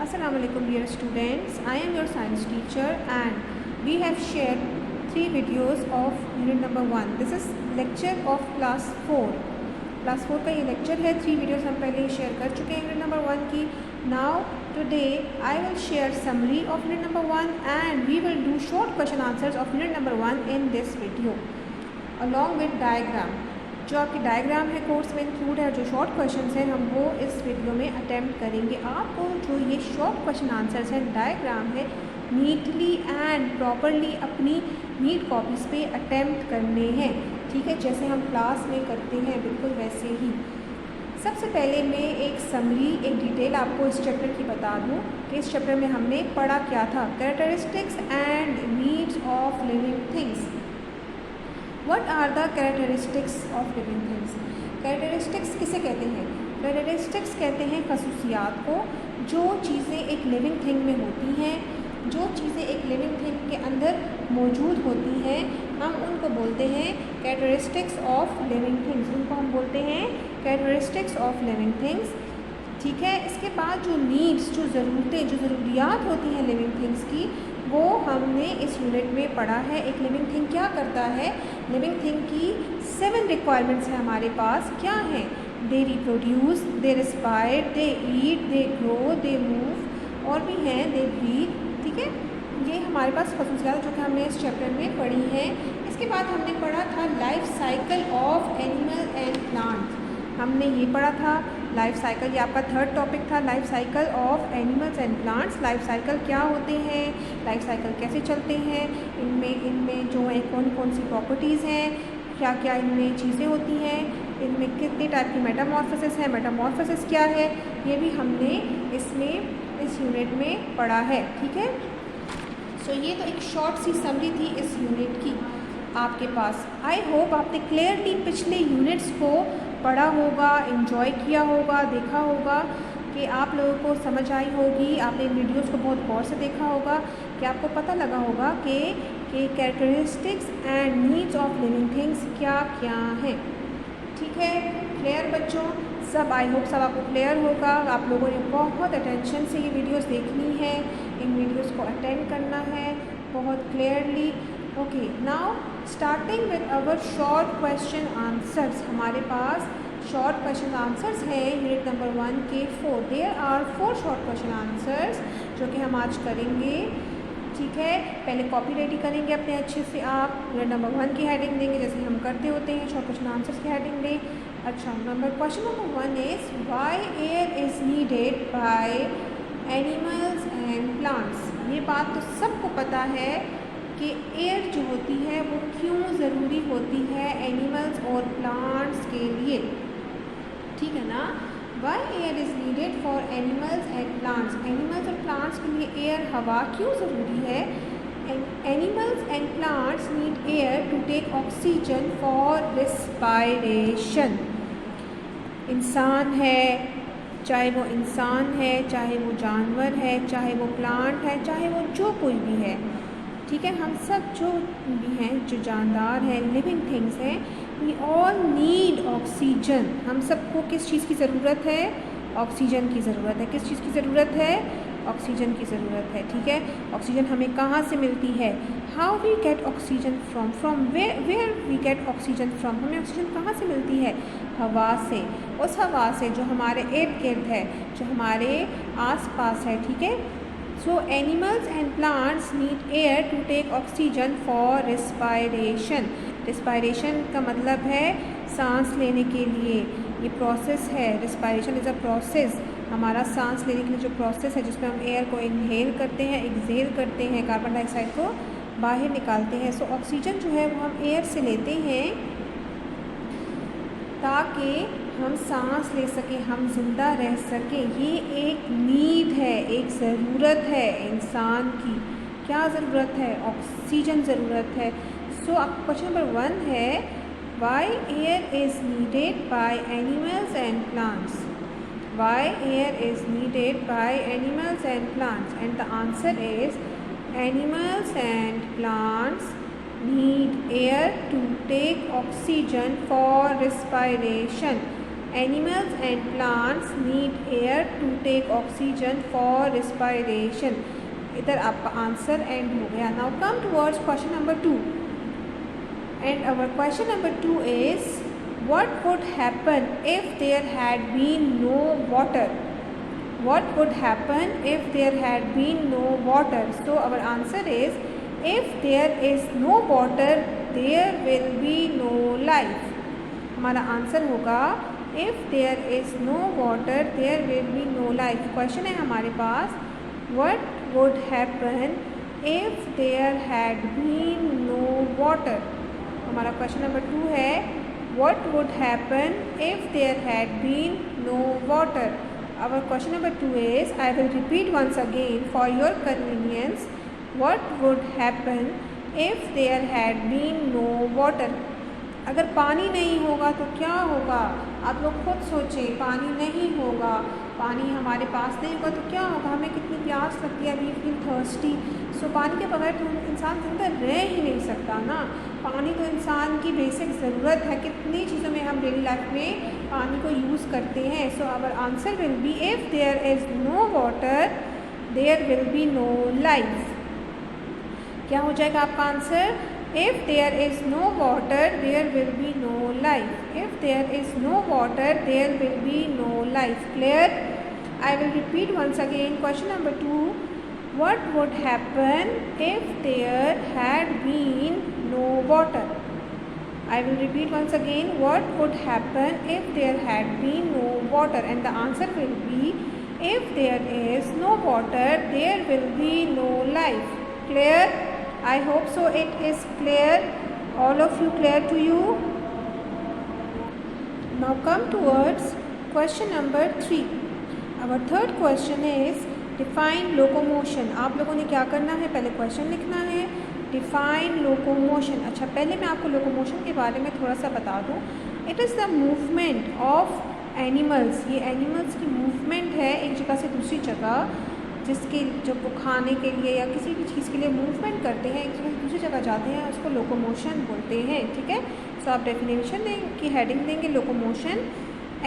Assalamu alaikum dear students. I am your science teacher and we have shared 3 videos of unit number 1. This is lecture of class 4. Class 4 का ये lecture है. 3 videos हम पहले ही share कर चुके हैं unit number 1 की. Now today I will share summary of unit number 1 and we will do short question answers of unit number 1 in this video along with diagram. जो आपकी डायग्राम है कोर्स में इंक्लूड है, जो शॉर्ट क्वेश्चंस हैं हम वो इस वीडियो में अटेम्प्ट करेंगे. आपको जो ये शॉर्ट क्वेश्चन आंसर्स हैं, डायग्राम है, नीटली एंड प्रॉपरली अपनी नीट कॉपीज़ पे अटेम्प्ट करने हैं. ठीक है, जैसे हम क्लास में करते हैं बिल्कुल वैसे ही. सबसे पहले मैं एक समरी, एक डिटेल आपको इस चैप्टर की बता दूं कि इस चैप्टर में हमने पढ़ा क्या था. Characteristics and needs of living things. What are the characteristics of living things? Characteristics किसे कहते हैं? Characteristics कहते हैं खसूसियात को. जो चीज़ें एक लिविंग थिंग में होती हैं, जो चीज़ें एक लिविंग थिंग के अंदर मौजूद होती हैं, हम उनको बोलते हैं characteristics of living things. उनको हम बोलते हैं characteristics of living things. ठीक है. इसके बाद जो नीड्स, जो ज़रूरतें, जो ज़रूरियात होती हैं लिविंग थिंग्स की, वो हमने इस यूनिट में पढ़ा है. एक लिविंग थिंग क्या करता है? लिविंग थिंग की 7 रिक्वायरमेंट्स हैं हमारे पास. क्या हैं? They reproduce, they respire, they eat, they grow, they move, और भी हैं दे ब्रीथ. ठीक है, ये हमारे पास खसूसियात जो कि हमने इस चैप्टर में पढ़ी हैं. इसके बाद हमने पढ़ा था life cycle of animal and plant. हमने ये पढ़ा था लाइफ साइकिल. ये आपका 3rd टॉपिक था, life cycle of animals and plants. Life cycle क्या होते हैं, लाइफ साइकिल कैसे चलते हैं, इनमें जो है कौन कौन सी प्रॉपर्टीज़ हैं, क्या क्या इनमें चीज़ें होती हैं, इनमें कितने टाइप की मेटामॉर्फोसिस है, मेटामॉर्फोसिस क्या है, ये भी हमने इस यूनिट में पढ़ा है. ठीक है. सो ये तो एक शॉर्ट सी समरी थी इस यूनिट की आपके पास. आई होप आपने क्लियरली पिछले यूनिट्स को पढ़ा होगा, एंजॉय किया होगा, देखा होगा कि आप लोगों को समझ आई होगी. आपने वीडियोस को बहुत गौर से देखा होगा कि आपको पता लगा होगा कि characteristics and needs of living things क्या क्या हैं. ठीक है, क्लियर बच्चों? सब आई होप सब आपको क्लियर होगा. आप लोगों ने बहुत अटेंशन से ये वीडियोस देखनी है, इन वीडियोस को अटेंड करना है बहुत clearly. Okay, now starting with our short question answers. हमारे पास शॉर्ट क्वेश्चन आंसर्स हैं यूनिट नंबर 1 के 4. There are 4 short question answers जो कि हम आज करेंगे. ठीक है, पहले कॉपी रेडी करेंगे अपने अच्छे से. आप यूनिट नंबर 1 की हेडिंग देंगे जैसे हम करते होते हैं, शॉर्ट क्वेश्चन आंसर्स की हेडिंग दें. अच्छा, question number 1 is why air is needed by animals and plants. ये बात तो सबको पता है कि एयर जो होती है वो क्यों ज़रूरी होती है एनिमल्स और प्लांट्स के लिए. ठीक है ना. Why air is needed for animals and plants. Animals और प्लांट्स के लिए एयर, हवा क्यों ज़रूरी है? Animals and plants need air to take oxygen for respiration. इंसान है, चाहे वो इंसान है, चाहे वो जानवर है, चाहे वो प्लांट है, चाहे वो जो कोई भी है. ठीक है, हम सब जो भी हैं, जो जानदार हैं, लिविंग थिंग्स हैं, वी ऑल नीड ऑक्सीजन. हम सबको किस चीज़ की ज़रूरत है? ऑक्सीजन की ज़रूरत है. किस चीज़ की ज़रूरत है? ऑक्सीजन की ज़रूरत है. ठीक है, ऑक्सीजन हमें कहाँ से मिलती है? How we get oxygen from where we get oxygen from. हमें ऑक्सीजन कहाँ से मिलती है? हवा से. उस हवा से जो हमारे इर्द गिर्द है, जो हमारे आस पास है. ठीक है. So animals and plants need air to take oxygen for respiration. Respiration का मतलब है सांस लेने के लिए. ये प्रोसेस है. respiration is a process. हमारा सांस लेने के लिए जो प्रोसेस है जिसमें हम एयर को इनहेल करते हैं, एक्सहेल करते हैं, कार्बन डाइऑक्साइड को बाहर निकालते हैं. सो ऑक्सीजन जो है वो हम एयर से लेते हैं ताकि हम सांस ले सकें, हम ज़िंदा रह सकें. ये एक नीड है, एक ज़रूरत है इंसान की. क्या ज़रूरत है? ऑक्सीजन ज़रूरत है. सो अब क्वेश्चन नंबर 1 है why air is needed by animals and plants. Why air is needed by animals and plants. And the answer is animals and plants need air to take oxygen for respiration. Animals and plants need air to take oxygen for respiration. इधर आपका answer end हो गया। Now come towards question number 2 and our question number 2 is what would happen if there had been no water? What would happen if there had been no water? So our answer is, if there is no water there will be no life. हमारा answer होगा if there is no water there will be no life। Question है हमारे पास what would happen if there had been no water। हमारा question number 2 है what would happen if there had been no water? Our question number 2 is, I will repeat once again for your convenience, what would happen if there had been no water? अगर पानी नहीं होगा तो क्या होगा? आप लोग खुद सोचें, पानी नहीं होगा, पानी हमारे पास नहीं होगा तो क्या होगा? हमें कितनी प्यास लगती है, वी फील थर्स्टी। सो पानी के बगैर तो इंसान जिंदा रह ही नहीं सकता ना। पानी तो इंसान की बेसिक ज़रूरत है। कितनी चीज़ों में हम डेली लाइफ में पानी को यूज़ करते हैं। So our answer will be, if there is no water there will be no life. क्या हो जाएगा आपका answer? If there is no water there will be no life. If there is no water there will be no life. Clear? I will repeat once again question number 2. What would happen if there had been no water? I will repeat once again, what would happen if there had been no water? And the answer will be, if there is no water there will be no life. Clear? I hope so it is clear. All of you clear to you? Now come towards question number 3. Our third question is define locomotion. आप लोगों ने क्या करना है? पहले question लिखना है, define locomotion. अच्छा, पहले मैं आपको लोकोमोशन के बारे में थोड़ा सा बता दूँ। It is the movement of animals. ये एनिमल्स की मूवमेंट है एक जगह से दूसरी जगह, जिसके जब वो खाने के लिए या किसी भी चीज़ के लिए मूवमेंट करते हैं, एक जगह से दूसरी जगह जाते हैं, उसको लोकोमोशन बोलते हैं। ठीक है, सो आप डेफिनेशन की हेडिंग देंगे locomotion.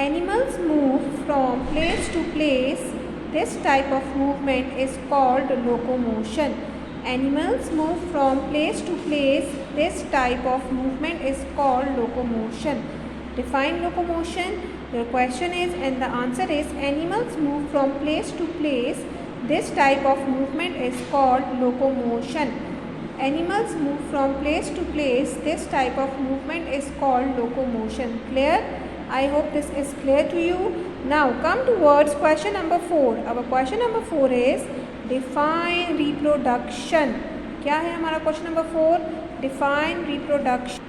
Animals move from place to place, this type of movement is called locomotion. Animals move from place to place, this type of movement is called locomotion. Define locomotion. Your question is, and the answer is, animals move from place to place. This type of movement is called locomotion. Animals move from place to place. This type of movement is called locomotion. Clear? I hope this is clear to you. Now come towards question number 4. Our question number 4 is define reproduction. क्या है हमारा question number 4? Define reproduction.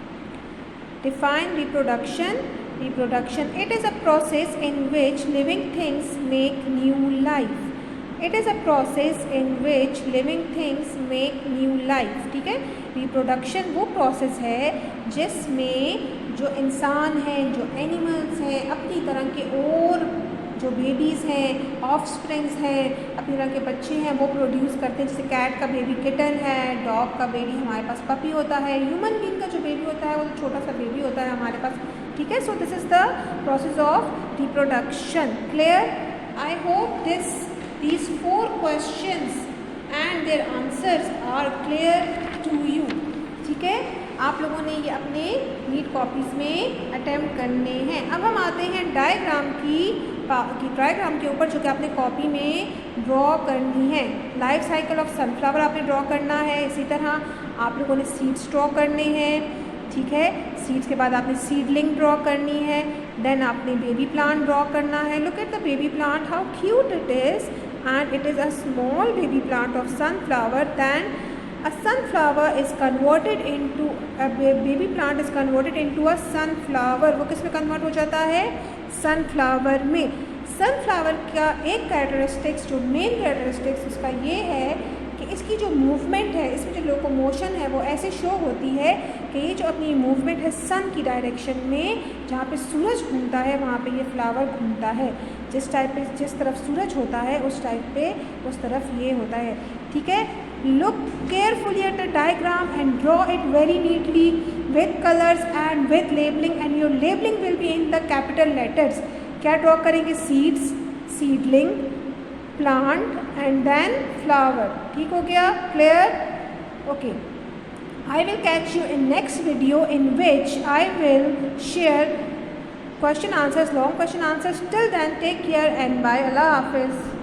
Define reproduction. Reproduction, it is a process in which living things make new life. It is a process in which living things make new life. ठीक है, reproduction वो process है जिसमें जो इंसान हैं, जो animals हैं, अपनी तरह के और जो बेबीज़ हैं, ऑफस्प्रिंग्स हैं, अपनी तरह के बच्चे हैं, वो प्रोड्यूस करते हैं। जैसे कैट का बेबी किटन है, डॉग का बेबी हमारे पास पपी होता है, ह्यूमन बीइंग का जो बेबी होता है वो छोटा सा बेबी होता है हमारे पास। ठीक है, so this is the process of reproduction. Clear? I hope these 4 questions and their answers are clear to you. ठीक है, आप लोगों ने ये अपने नीट कॉपीज़ में अटेम्प्ट करने हैं। अब हम आते हैं डायग्राम डायग्राम के ऊपर, जो कि आपने कॉपी में ड्रॉ करनी है। लाइफ साइकिल ऑफ सनफ्लावर आपने ड्रॉ करना है। इसी तरह आप लोगों ने सीड्स ड्रॉ करने हैं। ठीक है, सीड्स के बाद आपने सीडलिंग ड्रॉ करनी है। देन आपने बेबी प्लांट ड्रॉ करना है। Look at the baby plant, how cute it is, and it is a small baby plant of sunflower. Then a sunflower is converted into a baby plant is converted into a sunflower. वो किस में convert हो जाता है? Sunflower में। Sunflower का एक characteristics, जो मेन कैरेक्टरिस्टिक्स उसका ये है कि इसकी जो मूवमेंट है, इसमें जो लोकोमोशन है वो ऐसे शो होती है कि ये जो अपनी मूवमेंट है सन की डायरेक्शन में, जहाँ पे सूरज घूमता है वहाँ पे ये फ्लावर घूमता है। जिस टाइप पे जिस तरफ सूरज होता है उस टाइप पे उस तरफ ये होता है, ठीक है। Look carefully at the diagram and draw it very neatly with colours and with labelling, and your labelling will be in the capital letters. क्या ड्रॉ करेंगे? Seeds, seedling, plant and then flower. ठीक हो गया? Clear? Okay, I will catch you in next video in which I will share question answers, long question answers. Till then, take care and bye. Allah Hafiz.